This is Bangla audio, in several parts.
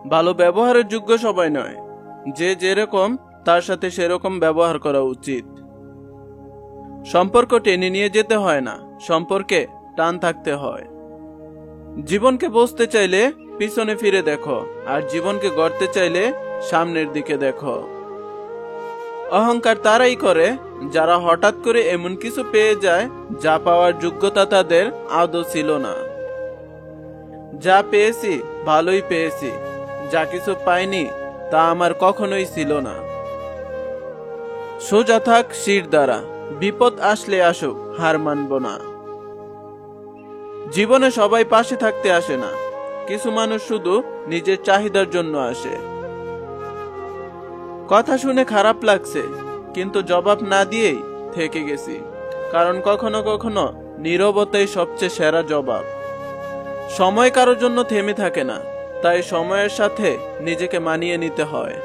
ভালো ব্যবহারের যোগ্য সবাই নয়, যে যেরকম তার সাথে সেরকম ব্যবহার করা উচিত। সম্পর্ক টেনে নিয়ে যেতে হয় না, সম্পর্কে টান থাকতে হয়। জীবনকে বসতে চাইলে পিছনে ফিরে দেখো, আর জীবনকে গড়তে চাইলে সামনের দিকে দেখো। অহংকার তারাই করে যারা হঠাৎ করে এমন কিছু পেয়ে যায় যা পাওয়ার যোগ্যতা তাদের আদৌ ছিল না। যা পেয়েছি ভালোই পেয়েছি, যা কিছু পাইনি তা আমার কখনোই ছিল না। সোজা থাক শির দ্বারা, বিপদ আসলে আসুক, হার মানব না। জীবনে সবাই পাশে থাকতে আসে না, কিছু মানুষ শুধু নিজের চাহিদার জন্য আসে। কথা শুনে খারাপ লাগছে, কিন্তু জবাব না দিয়েই থেকে গেছি, কারণ কখনো কখনো নীরবতাই সবচেয়ে সেরা জবাব। সময় কারোর জন্য থেমে থাকে না, তাই সময়ের সাথে নিজেকে মানিয়ে নিতে হয়।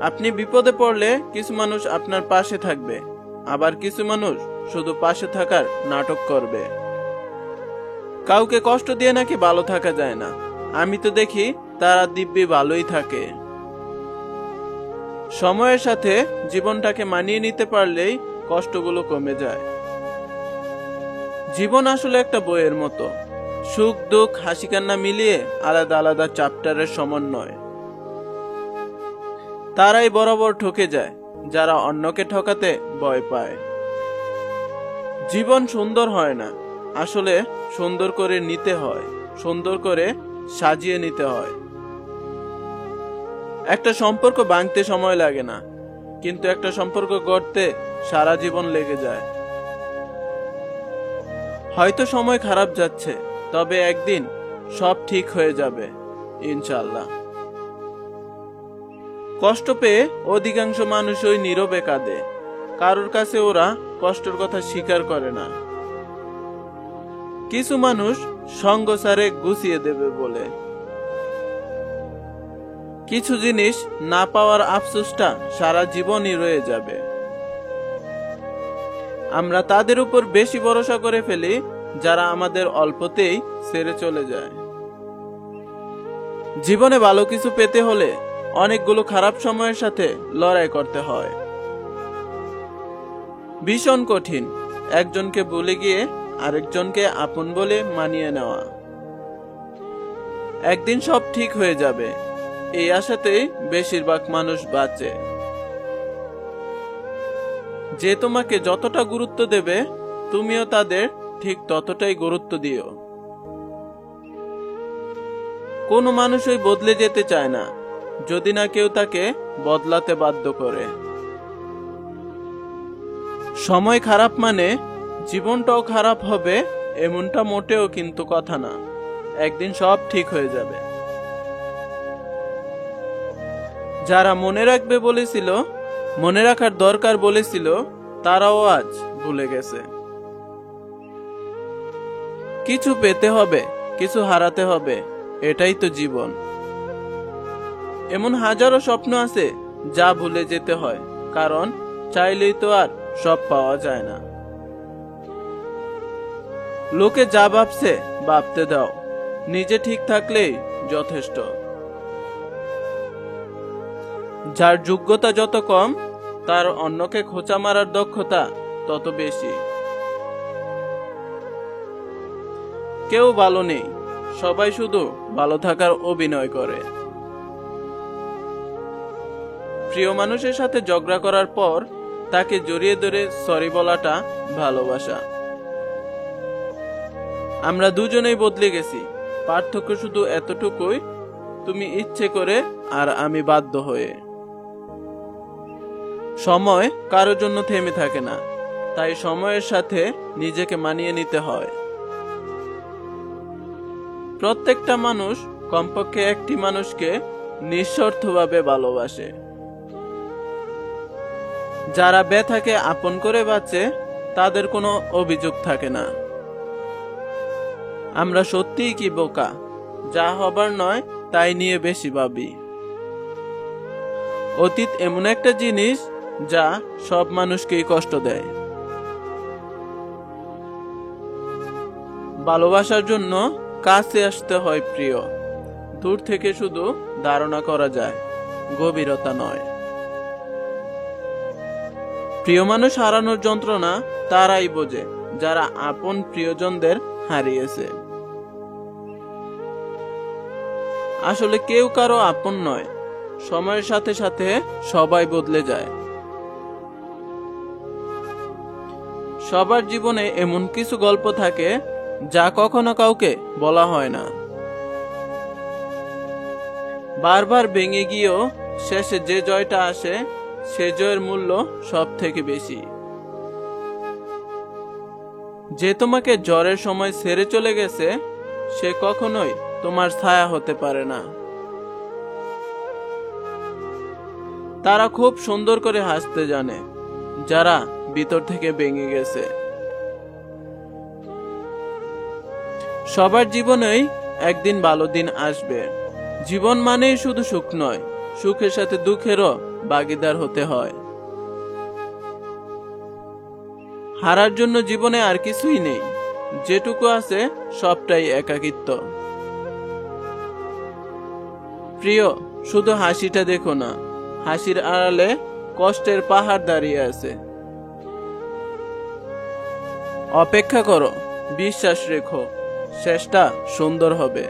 আপনি বিপদে পড়লে কিছু মানুষ আপনার পাশে থাকবে, আবার কিছু মানুষ শুধু পাশে থাকার নাটক করবে। কাউকে কষ্ট দিয়ে নাকি ভালো থাকা যায় না, আমি তো দেখি তারা দিব্যি ভালোই থাকে। সময়ের সাথে জীবনটাকে মানিয়ে নিতে পারলেই কষ্টগুলো কমে যায়। জীবন আসলে একটা বইয়ের মতো, সুখ দুঃখ হাসি কান্না মিলিয়ে আলাদা আলাদা চ্যাপ্টারের সমন্বয়। তারাই বরাবর ঠকে যায় যারা অন্যকে ঠকাতে ভয় পায়। জীবন সুন্দর হয় না, আসলে সুন্দর করে নিতে হয়, সুন্দর করে সাজিয়ে নিতে হয়। একটা সম্পর্ক ভাঙতে সময় লাগে না, কিন্তু একটা সম্পর্ক গড়তে সারা জীবন লেগে যায়। হয়তো সময় খারাপ যাচ্ছে, তবে একদিন সব ঠিক হয়ে যাবে ইনশাআল্লাহ। কষ্ট পেয়ে অধিকাংশ মানুষই নীরবে কাঁদে, কারোর কাছে ওরা কষ্টের কথা স্বীকার করে না। কিছু মানুষ সঙ্গ সারে গুছিয়ে দেবে বলে। কিছু জিনিস না পাওয়ার আফসোসটা সারা জীবনই রয়ে যাবে। আমরা তাদের উপর বেশি ভরসা করে ফেলি যারা আমাদের অল্পতেই ছেড়ে চলে যায়। জীবনে ভালো কিছু পেতে হলে অনেকগুলো খারাপ সময়ের সাথে লড়াই করতে হয়। ভীষণ কঠিন একজনকে ভুলে গিয়ে আরেকজনকে আপন বলে মানিয়ে নেওয়া। একদিন সব ঠিক হয়ে যাবে, এই আশাতেই বেশিরভাগ মানুষ বাঁচে। যে তোমাকে যতটা গুরুত্ব দেবে, তুমিও তাদের ঠিক ততটাই গুরুত্ব দিও। কোনো মানুষই বদলে যেতে চায় না, যদি না কেউ তাকে বদলাতে বাধ্য করে। সময় খারাপ মানে জীবনটাও খারাপ হবে এমনটা মোটেও কিন্তু কথা না। একদিন সব ঠিক হয়ে যাবে। যারা মনে রাখবে বলেছিল, মনে রাখার দরকার বলেছিল, তারাও আজ ভুলে গেছে। কিছু পেতে হবে, কিছু হারাতে হবে, এটাই তো জীবন। এমন হাজারো স্বপ্ন আছে যা ভুলে যেতে হয়, কারণ চাইলেই তো আর সব পাওয়া যায় না। লোকে যা ভাবছে ভাবতে দাও, নিজে ঠিক থাকলেই যথেষ্ট। যার যোগ্যতা যত কম, তার অন্যকে খোঁচা মারার দক্ষতা তত বেশি। কেউ ভালো নেই, সবাই শুধু ভালো থাকার অভিনয় করে। প্রিয় মানুষের সাথে ঝগড়া করার পর তাকে জড়িয়ে ধরে সরি বলাটা ভালোবাসা। আমরা দুজনেই বদলে গেছি, পার্থক্য শুধু এতটুকুই, তুমি ইচ্ছে করে আর আমি বাধ্য হয়ে। সময় কারোর জন্য থেমে থাকে না, তাই সময়ের সাথে নিজেকে মানিয়ে নিতে হয়। প্রত্যেকটা মানুষ কমপক্ষে একটি মানুষকে নিঃস্বার্থভাবে ভালোবাসে। যারা ব্যথাকে আপন করে বাঁচে, তাদের কোনো অভিযোগ থাকে না। আমরা সত্যিই কি বোকা, যা হবার নয় তাই নিয়ে বেশি ভাবি। অতীত এমন একটা জিনিস যা সব মানুষকেই কষ্ট দেয়। ভালোবাসার জন্য কাছে আসতে হয় প্রিয়, দূর থেকে শুধু ধারণা করা যায়, গভীরতা নয়। প্রিয় মানুষ হারানোর যন্ত্রণা তারাই বোঝে যারা আপন প্রিয়জনদের হারিয়েছে। আসলে কেউ কারো আপন নয়, সময়ের সাথে সাথে সবাই বদলে যায়। সবার জীবনে এমন কিছু গল্প থাকে যা কখনো কাউকে বলা হয় না। বারবার ভেঙে গিয়েও শেষে যে জয়টা আসে, সে জয়ের মূল্য সব থেকে বেশি। যে তোমাকে জ্বরের সময় ছেড়ে চলে গেছে, সে কখনোই তোমার ছায়া হতে পারে না। তারা খুব সুন্দর করে হাসতে জানে, যারা ভিতর থেকে ভেঙে গেছে। সবার জীবনেই একদিন ভালো দিন আসবে। জীবন মানেই শুধু সুখ নয়, সুখের সাথে দুঃখেরও ভাগীদার হতে হয়। হারার জন্য জীবনে আর কিছুই নেই, যেটুকু আছে সবটাই একাকিত্ব। প্রিয়, শুধু হাসিটা দেখো না, হাসির আড়ালে কষ্টের পাহাড় দাঁড়িয়ে আছে। অপেক্ষা করো, বিশ্বাস রেখো, শেষটা সুন্দর হবে।